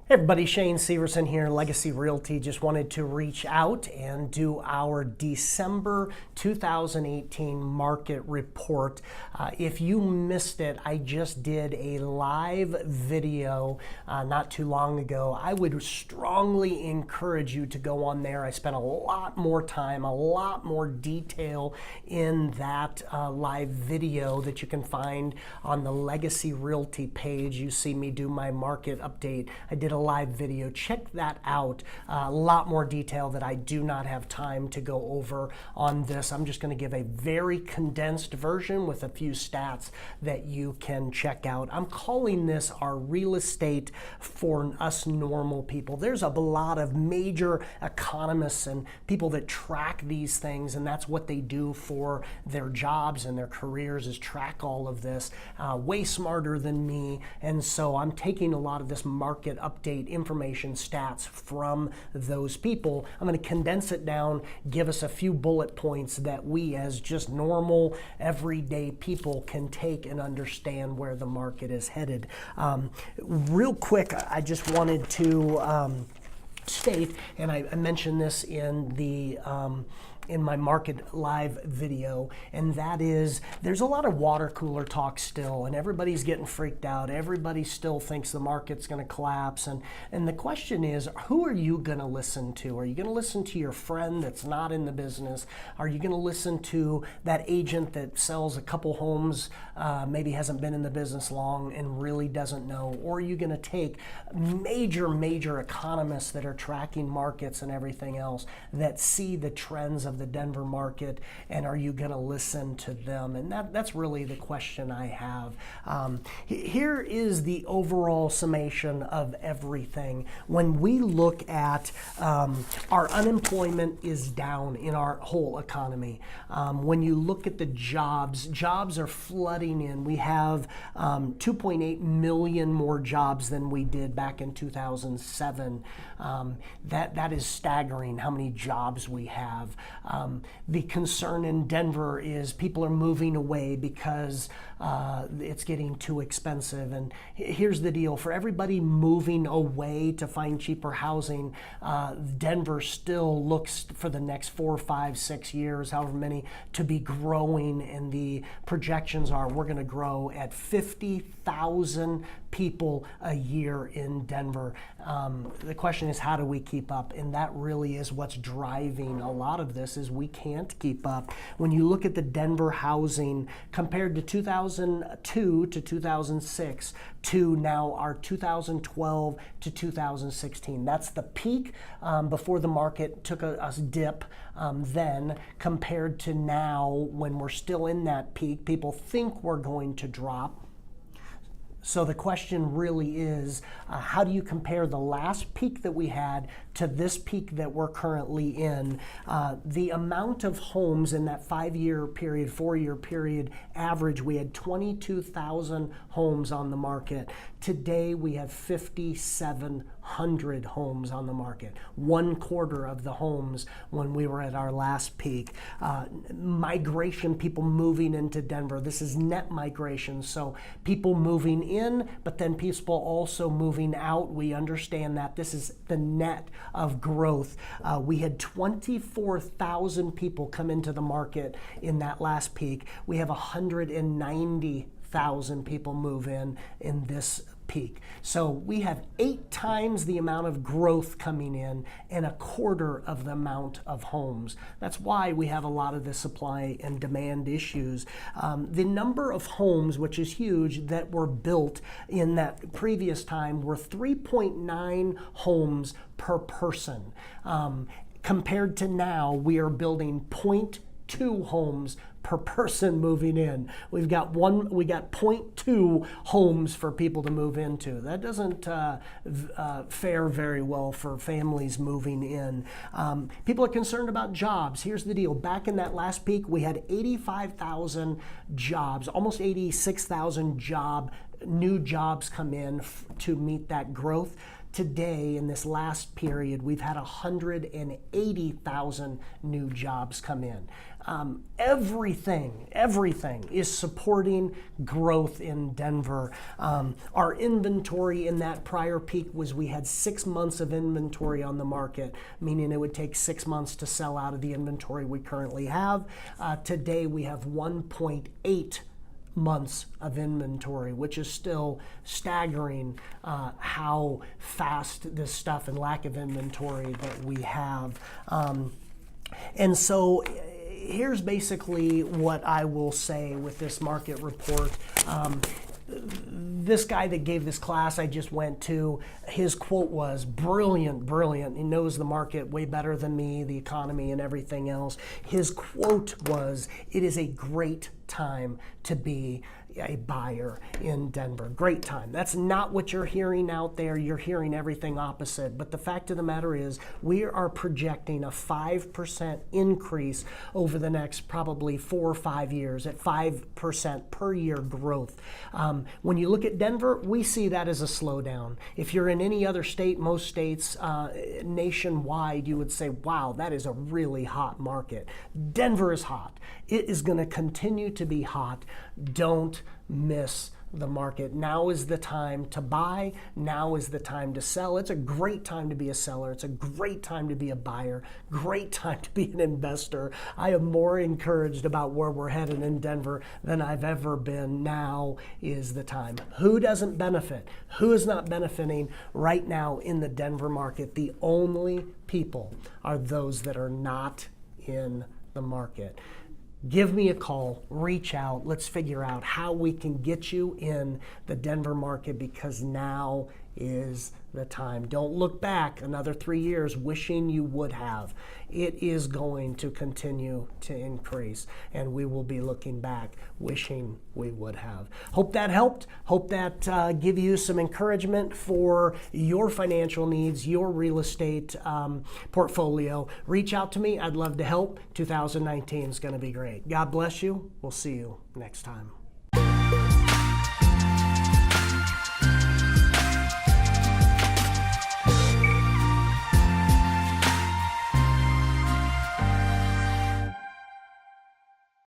Hey everybody, Shane Severson here, Legacy Realty. Just wanted to reach out and do our December 2018 market report. If you missed it, I just did a live video not too long ago. I would strongly encourage you to go on there. I spent a lot more time, a lot more detail in that live video that you can find on the Legacy Realty page. You see me do my market update. I did a live video. Check that out. A lot more detail that I do not have time to go over on this. I'm just going to give a very condensed version with a few stats that you can check out. I'm calling this our real estate for us normal people. There's a lot of major economists and people that track these things, and that's what they do for their jobs and their careers, is track all of this. Way smarter than me, and so I'm taking a lot of this market update information, stats from those people. I'm going to condense it down, give us a few bullet points that we as just normal everyday people can take and understand where the market is headed. Real quick, I just wanted to state, and I mentioned this in the in my market live video, and that is there's a lot of water cooler talk still, and everybody's getting freaked out. Everybody still thinks the market's going to collapse, and the question is, who are you going to listen to? Are you going to listen to your friend that's not in the business? Are you going to listen to that agent that sells a couple homes, maybe hasn't been in the business long and really doesn't know? Or are you going to take major economists that are tracking markets and everything else that see the trends of the Denver market, and are you going to listen to them? And that's really the question I have. Here is the overall summation of everything. When we look at our unemployment is down in our whole economy. When you look at the jobs are flooding in. We have 2.8 million more jobs than we did back in 2007. That is staggering how many jobs we have. The concern in Denver is people are moving away because it's getting too expensive. And here's the deal. For everybody moving away to find cheaper housing, Denver still looks for the next 4, 5, 6 years, however many, to be growing. And the projections are we're going to grow at 50,000 people a year in Denver. The question is, how do we keep up? And that really is what's driving a lot of this, is we can't keep up. When you look at the Denver housing compared to 2002 to 2006 to now our 2012 to 2016, that's the peak before the market took a dip then, compared to now when we're still in that peak. People think we're going to drop. So the question really is, how do you compare the last peak that we had to this peak that we're currently in? The amount of homes in that 5-year period, 4-year period average, we had 22,000 homes on the market. Today we have 5,700 homes on the market. 1/4 of the homes when we were at our last peak. Migration, people moving into Denver. This is net migration, so people moving in, but then people also moving out. We understand that this is the net of growth. We had 24,000 people come into the market in that last peak. We have 190,000 people move in this peak. So we have 8 times the amount of growth coming in and 1/4 of the amount of homes. That's why we have a lot of the supply and demand issues. The number of homes, which is huge, that were built in that previous time were 3.9 homes per person. Compared to now, we are building 0.2 homes per person moving in. We got 0.2 homes for people to move into. That doesn't fare very well for families moving in. People are concerned about jobs. Here's the deal. Back in that last peak, we had 85,000 jobs, almost 86,000 new jobs come in to meet that growth. Today, in this last period, we've had 180,000 new jobs come in. Everything is supporting growth in Denver. Our inventory in that prior peak was we had 6 months of inventory on the market, meaning it would take 6 months to sell out of the inventory we currently have. Today we have 1.8 months of inventory, which is still staggering how fast this stuff and lack of inventory that we have. And so here's basically what I will say with this market report. This guy that gave this class I just went to, his quote was brilliant, brilliant. He knows the market way better than me, the economy and everything else. His quote was, "It is a great time to be a buyer in Denver." Great time. That's not what you're hearing out there. You're hearing everything opposite. But the fact of the matter is, we are projecting a 5% increase over the next probably 4 or 5 years at 5% per year growth. When you look at Denver, we see that as a slowdown. If you're in any other state, most states nationwide, you would say, wow, that is a really hot market. Denver is hot. It is going to continue to be hot. Don't miss the market. Now is the time to buy. Now is the time to sell. It's a great time to be a seller. It's a great time to be a buyer. Great time to be an investor. I am more encouraged about where we're headed in Denver than I've ever been. Now is the time. Who doesn't benefit? Who is not benefiting right now in the Denver market? The only people are those that are not in the market. Give me a call, reach out, let's figure out how we can get you in the Denver market, because now is the time. Don't look back another 3 years wishing you would have. It is going to continue to increase, and we will be looking back wishing we would have. Hope that helped. Hope that give you some encouragement for your financial needs, your real estate portfolio. Reach out to me. I'd love to help. 2019 is going to be great. God bless you. We'll see you next time.